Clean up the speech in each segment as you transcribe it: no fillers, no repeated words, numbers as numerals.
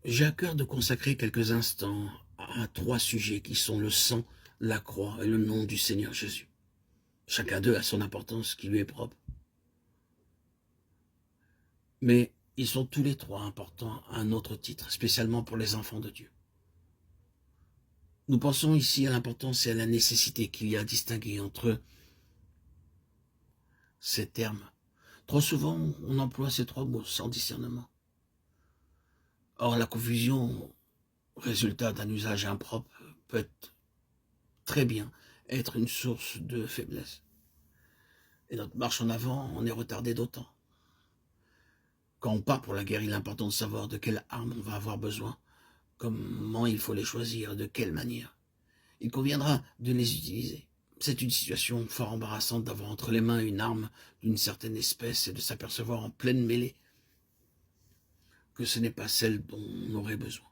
J'ai à cœur de consacrer quelques instants à trois sujets qui sont le sang, la croix et le nom du Seigneur Jésus. Chacun d'eux a son importance qui lui est propre. Mais ils sont tous les trois importants à un autre titre, spécialement pour les enfants de Dieu. Nous pensons ici à l'importance et à la nécessité qu'il y a à distinguer entre ces termes. Trop souvent, on emploie ces trois mots sans discernement. Or, la confusion, résultat d'un usage impropre, peut très bien être une source de faiblesse. Et notre marche en avant en est retardée d'autant. Quand on part pour la guerre, il est important de savoir de quelles armes on va avoir besoin, comment il faut les choisir, de quelle manière. Il conviendra de les utiliser. C'est une situation fort embarrassante d'avoir entre les mains une arme d'une certaine espèce et de s'apercevoir en pleine mêlée que ce n'est pas celle dont on aurait besoin.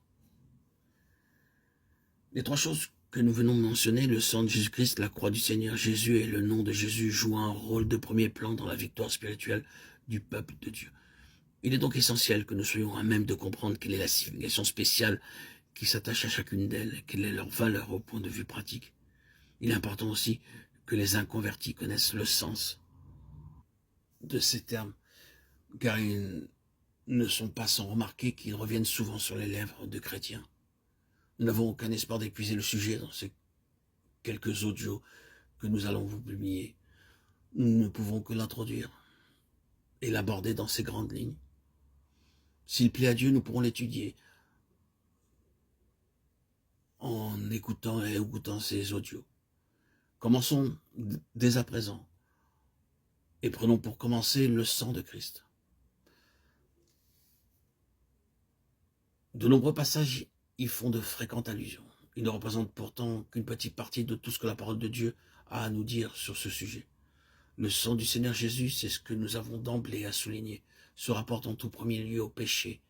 Les trois choses que nous venons de mentionner, le sang de Jésus-Christ, la croix du Seigneur Jésus et le nom de Jésus jouent un rôle de premier plan dans la victoire spirituelle du peuple de Dieu. Il est donc essentiel que nous soyons à même de comprendre quelle est la signification spéciale qui s'attache à chacune d'elles et quelle est leur valeur au point de vue pratique. Il est important aussi que les inconvertis connaissent le sens de ces termes, car ils ne sont pas sans remarquer qu'ils reviennent souvent sur les lèvres de chrétiens. Nous n'avons aucun espoir d'épuiser le sujet dans ces quelques audios que nous allons vous publier. Nous ne pouvons que l'introduire et l'aborder dans ces grandes lignes. S'il plaît à Dieu, nous pourrons l'étudier en écoutant et écoutant ces audios. Commençons dès à présent et prenons pour commencer le sang de Christ. De nombreux passages y font de fréquentes allusions. Ils ne représentent pourtant qu'une petite partie de tout ce que la parole de Dieu a à nous dire sur ce sujet. Le sang du Seigneur Jésus, c'est ce que nous avons d'emblée à souligner, se rapporte en tout premier lieu au péché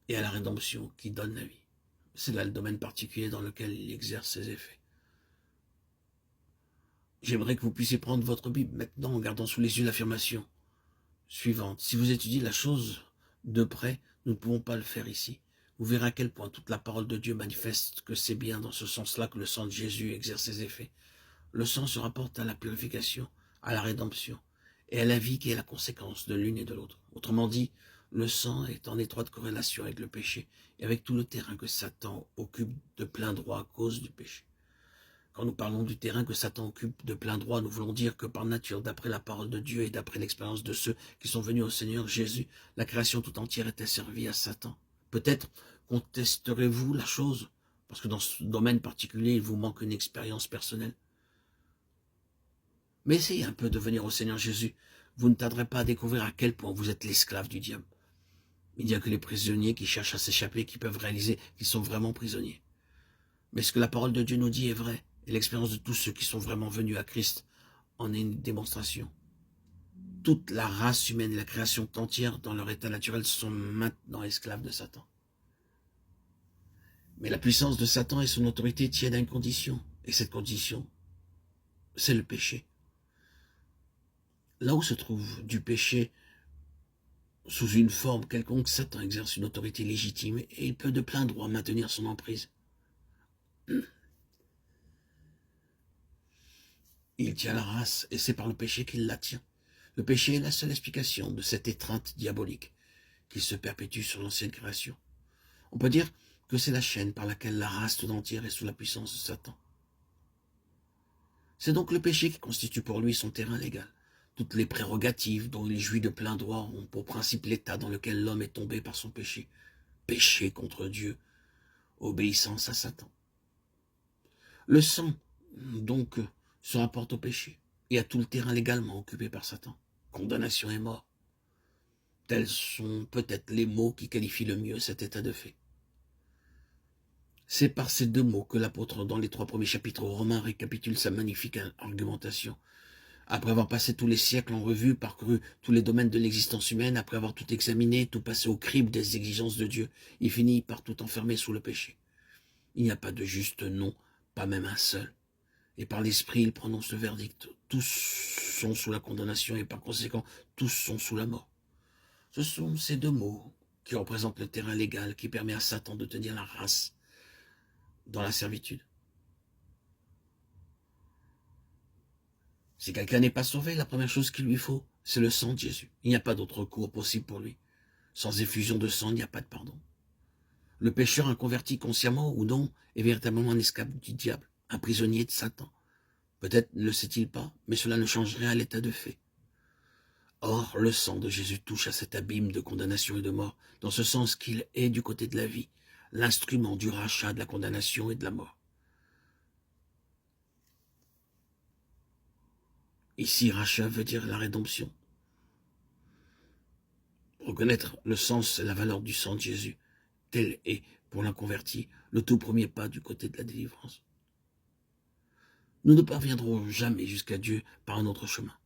et à la rédemption qui donne la vie. C'est là le domaine particulier dans lequel il exerce ses effets. J'aimerais que vous puissiez prendre votre Bible maintenant en gardant sous les yeux l'affirmation suivante. Si vous étudiez la chose de près, nous ne pouvons pas le faire ici. Vous verrez à quel point toute la parole de Dieu manifeste que c'est bien dans ce sens-là que le sang de Jésus exerce ses effets. Le sang se rapporte à la purification, à la rédemption et à la vie qui est la conséquence de l'une et de l'autre. Autrement dit, le sang est en étroite corrélation avec le péché et avec tout le terrain que Satan occupe de plein droit à cause du péché. Quand nous parlons du terrain que Satan occupe de plein droit, nous voulons dire que par nature, d'après la parole de Dieu et d'après l'expérience de ceux qui sont venus au Seigneur Jésus, la création tout entière était servie à Satan. Peut-être contesterez-vous la chose, parce que dans ce domaine particulier, il vous manque une expérience personnelle. Mais essayez un peu de venir au Seigneur Jésus. Vous ne tarderez pas à découvrir à quel point vous êtes l'esclave du diable. Il n'y a que les prisonniers qui cherchent à s'échapper qui peuvent réaliser qu'ils sont vraiment prisonniers. Mais ce que la parole de Dieu nous dit est vrai, et l'expérience de tous ceux qui sont vraiment venus à Christ en est une démonstration. Toute la race humaine et la création entière, dans leur état naturel, sont maintenant esclaves de Satan. Mais la puissance de Satan et son autorité tiennent à une condition, et cette condition, c'est le péché. Là où se trouve du péché, sous une forme quelconque, Satan exerce une autorité légitime et il peut de plein droit maintenir son emprise. Il tient la race et c'est par le péché qu'il la tient. Le péché est la seule explication de cette étreinte diabolique qui se perpétue sur l'ancienne création. On peut dire que c'est la chaîne par laquelle la race tout entière est sous la puissance de Satan. C'est donc le péché qui constitue pour lui son terrain légal. Toutes les prérogatives dont il jouit de plein droit ont pour principe l'état dans lequel l'homme est tombé par son péché. Péché contre Dieu, obéissance à Satan. Le sang, donc, se rapporte au péché et à tout le terrain légalement occupé par Satan. Condamnation et mort. Tels sont peut-être les mots qui qualifient le mieux cet état de fait. C'est par ces deux mots que l'apôtre, dans les 3 premiers chapitres romains, récapitule sa magnifique argumentation. Après avoir passé tous les siècles en revue, parcouru tous les domaines de l'existence humaine, après avoir tout examiné, tout passé au crible des exigences de Dieu, il finit par tout enfermer sous le péché. Il n'y a pas de juste nom, pas même un seul. Et par l'esprit, il prononce le verdict. Tous sont sous la condamnation et par conséquent, tous sont sous la mort. Ce sont ces deux mots qui représente le terrain légal, qui permet à Satan de tenir la race dans la servitude. Si quelqu'un n'est pas sauvé, la première chose qu'il lui faut, c'est le sang de Jésus. Il n'y a pas d'autre recours possible pour lui. Sans effusion de sang, il n'y a pas de pardon. Le pécheur inconverti consciemment ou non est véritablement un esclave du diable, un prisonnier de Satan. Peut-être ne le sait-il pas, mais cela ne change rien à l'état de fait. Or, le sang de Jésus touche à cet abîme de condamnation et de mort, dans ce sens qu'il est du côté de la vie, l'instrument du rachat de la condamnation et de la mort. Ici, rachat veut dire la rédemption. Reconnaître le sens et la valeur du sang de Jésus, tel est, pour l'inconverti, le tout premier pas du côté de la délivrance. Nous ne parviendrons jamais jusqu'à Dieu par un autre chemin.